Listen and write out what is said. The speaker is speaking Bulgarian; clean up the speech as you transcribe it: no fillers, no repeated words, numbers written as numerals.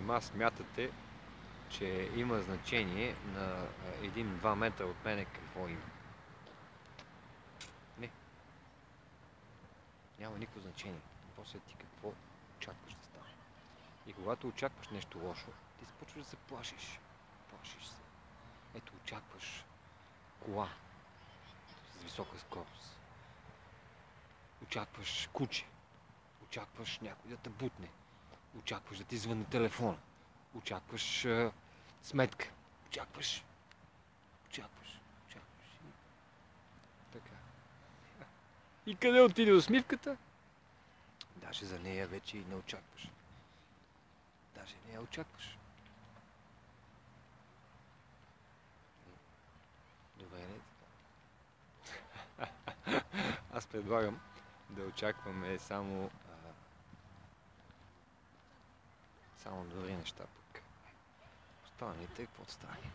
Нима смятате, че има значение на 1-2 метра от мене какво има? Не. Няма никакво значение. После ти какво очакваш да стане. И когато очакваш нещо лошо, ти започваш да се плашиш. Плашиш се. Ето, очакваш кола с висока скорост. Очакваш куче. Очакваш някой да те бутне. Очакваш да ти звънне телефона. Очакваш сметка. Очакваш. Така. И къде отиде усмивката? Даже за нея вече и не очакваш. Даже не я очакваш. Добре, не така. Аз предлагам да очакваме само добри неща пък. Останалите, какво стане?